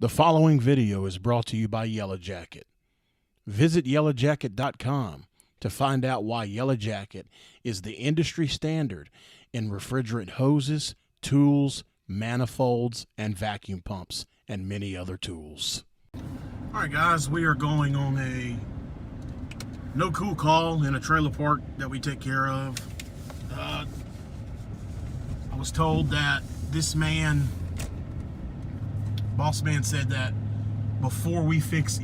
The following video is brought to you by Yellow Jacket. Visit yellowjacket.com to find out why Yellow Jacket is the industry standard in refrigerant hoses, tools, manifolds, and vacuum pumps, and many other tools. All right, guys, we are going on a no cool call in a trailer park that we take care of. I was told that this man, boss man, said that before I fix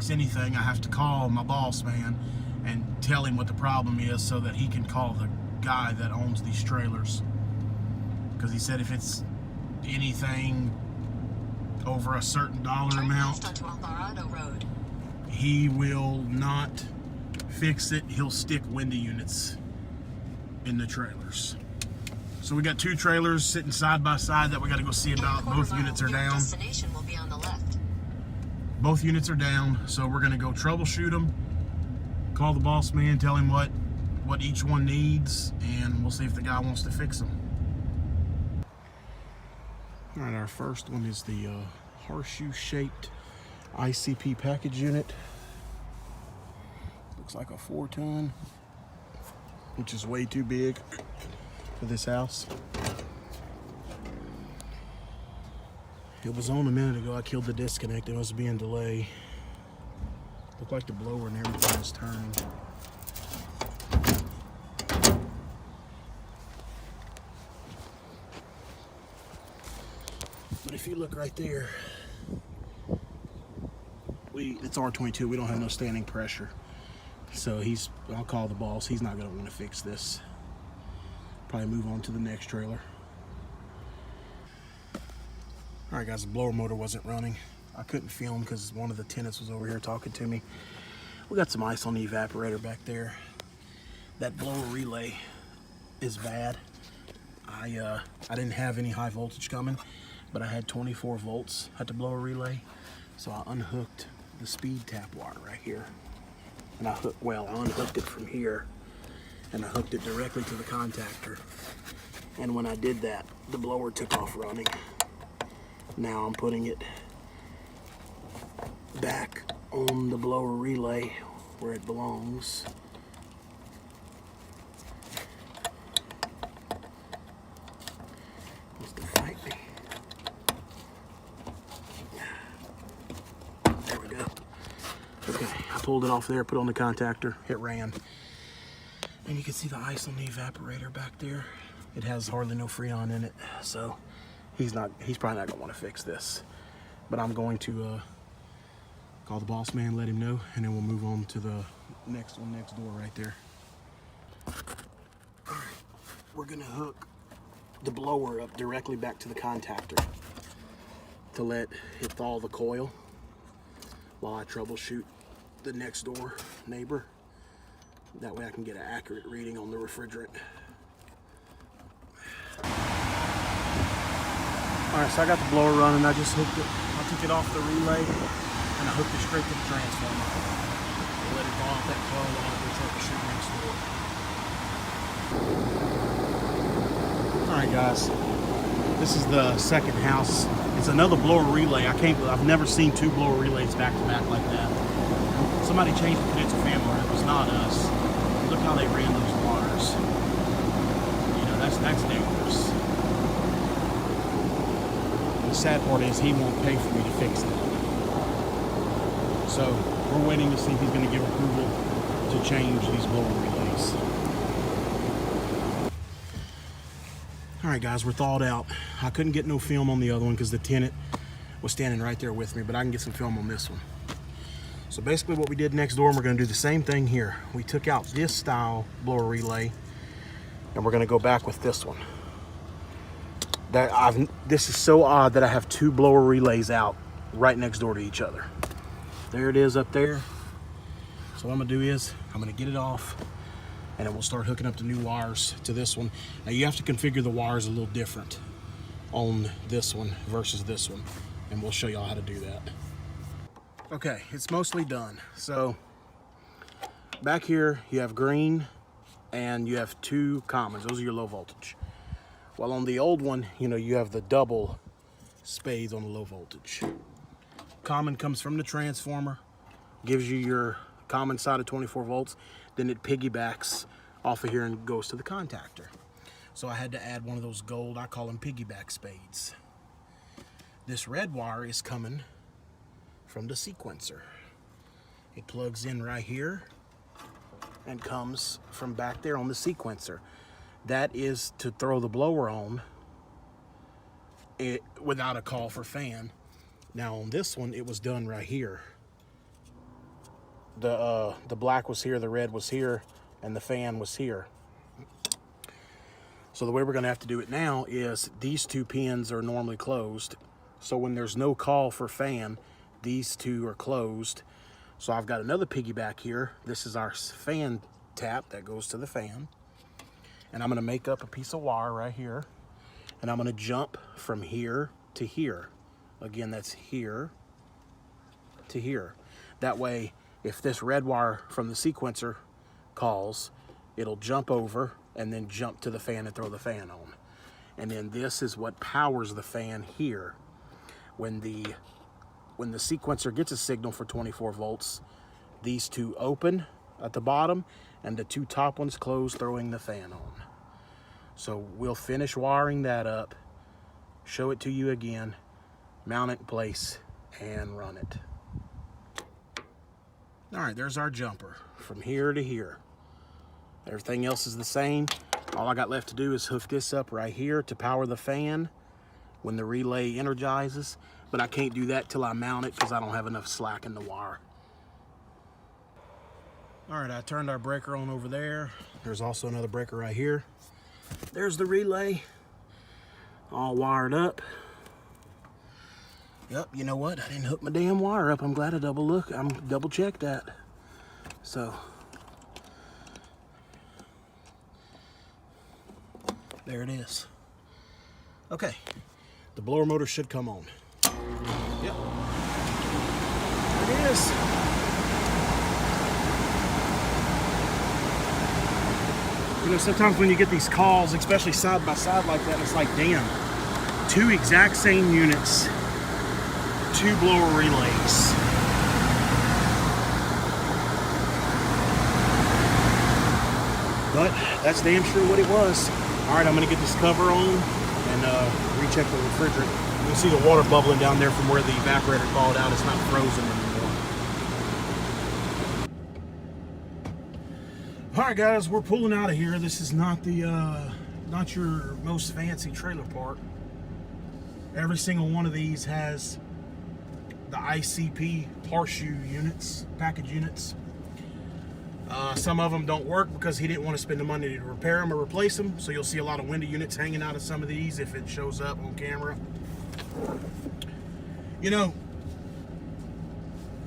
anything, I have to call my boss man and tell him what the problem is so that he can call the guy that owns these trailers. Because he said if it's anything over a certain dollar amount, he will not fix it. He'll stick window units in the trailers. So we got two trailers sitting side by side that we got to go see about. Both units are down. Destination will be on the left. Both units are down, so we're going to go troubleshoot them, call the boss man, tell him what each one needs, and we'll see if the guy wants to fix them. All right, our first one is the horseshoe-shaped ICP package unit. Looks like a 4-ton, which is way too big for this house. It was on a minute ago. I killed the disconnect. It must be in delay. Looked like the blower and everything was turning. But if you look right there, it's R22. We don't have no standing pressure. So I'll call the boss. He's not gonna want to fix this. Probably move on to the next trailer. All right, guys, the blower motor wasn't running. I couldn't film because one of the tenants was over here talking to me. We got some ice on the evaporator back there. That blower relay is bad. I didn't have any high voltage coming, but I had 24 volts at the blower relay. So I unhooked the speed tap wire right here. And I unhooked it from here and I hooked it directly to the contactor. And when I did that, the blower took off running. Now I'm putting it back on the blower relay where it belongs. Wants to fight me. There we go. Okay, I pulled it off there, put it on the contactor, it ran. And you can see the ice on the evaporator back there. It has hardly no Freon in it, so he's probably not gonna want to fix this. But I'm going to call the boss man, let him know, and then we'll move on to the next one next door right there. All right, we're gonna hook the blower up directly back to the contactor to let it thaw the coil while I troubleshoot the next door neighbor. That way I can get an accurate reading on the refrigerant. All right, so I got the blower running. I just hooked it. I took it off the relay and I hooked it straight to the transformer. Let it thaw off that coil while I go troubleshoot next door. All right, guys. This is the second house. It's another blower relay. I've never seen two blower relays back to back like that. Somebody changed the condenser fan motor. It was not us. Look how they ran those wires. You know, that's dangerous. The sad part is he won't pay for me to fix it. So we're waiting to see if he's going to give approval to change these blower relays. All right, guys, we're thawed out. I couldn't get no film on the other one because the tenant was standing right there with me, but I can get some film on this one. So basically what we did next door, and we're gonna do the same thing here. We took out this style blower relay, and we're gonna go back with this one. This is so odd that I have two blower relays out right next door to each other. There it is up there. So what I'm gonna do is, I'm gonna get it off, and then we'll start hooking up the new wires to this one. Now you have to configure the wires a little different on this one versus this one, and we'll show y'all how to do that. Okay, it's mostly done. So back here you have green and you have two commons. Those are your low voltage. Well, on the old one, you know, you have the double spades on the low voltage. Common comes from the transformer, gives you your common side of 24 volts, then it piggybacks off of here and goes to the contactor. So I had to add one of those gold, I call them piggyback spades. This red wire is coming from the sequencer. It plugs in right here and comes from back there on the sequencer. That is to throw the blower on without a call for fan. Now on this one, it was done right here. The black was here, the red was here, and the fan was here. So the way we're gonna have to do it now is these two pins are normally closed. So when there's no call for fan, these two are closed. So I've got another piggyback here. This is our fan tap that goes to the fan. And I'm gonna make up a piece of wire right here. And I'm gonna jump from here to here. Again, that's here to here. That way, if this red wire from the sequencer calls, it'll jump over and then jump to the fan and throw the fan on. And then this is what powers the fan here. When the sequencer gets a signal for 24 volts, these two open at the bottom and the two top ones close, throwing the fan on. So we'll finish wiring that up, show it to you again, mount it in place, and run it. All right, there's our jumper from here to here. Everything else is the same. All I got left to do is hook this up right here to power the fan when the relay energizes, but I can't do that till I mount it because I don't have enough slack in the wire. All right, I turned our breaker on over there. There's also another breaker right here. There's the relay, all wired up. Yep, you know what? I didn't hook my damn wire up. I'm glad I double checked that. So, there it is. Okay, the blower motor should come on. Yep, there it is. You know, sometimes when you get these calls, especially side by side like that, it's like, damn, two exact same units, two blower relays. But that's damn sure what it was. All right, I'm gonna get this cover on and recheck the refrigerant. You can see the water bubbling down there from where the evaporator thawed out. It's not frozen anymore. All right, guys, we're pulling out of here. This is not the not your most fancy trailer park. Every single one of these has the ICP horseshoe units, package units. Some of them don't work because he didn't want to spend the money to repair them or replace them. So you'll see a lot of window units hanging out of some of these if it shows up on camera. You know,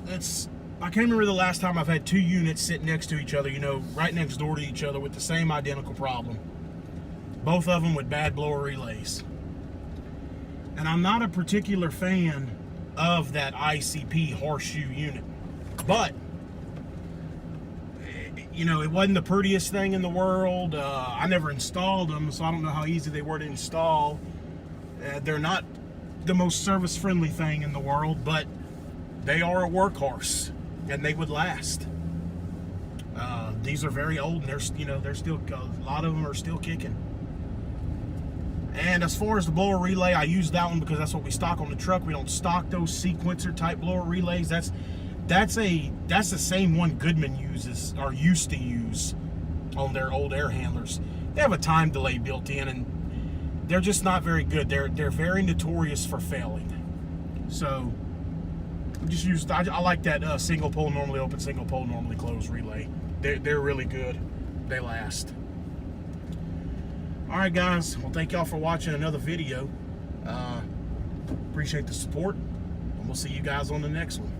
I can't remember the last time I've had two units sit next to each other, you know, right next door to each other with the same identical problem. Both of them with bad blower relays. And I'm not a particular fan of that ICP horseshoe unit, but you know, it wasn't the prettiest thing in the world. I never installed them, so I don't know how easy they were to install. They're not the most service-friendly thing in the world, but they are a workhorse, and they would last. These are very old, and they're still, a lot of them are still kicking. And as far as the blower relay, I use that one because that's what we stock on the truck. We don't stock those sequencer type blower relays. That's the same one Goodman uses or used to use on their old air handlers. They have a time delay built in, and they're just not very good. They're very notorious for failing. So I like that single pole normally open, single pole normally closed relay. They're really good. They last. All right, guys. Well, thank y'all for watching another video. Appreciate the support, and we'll see you guys on the next one.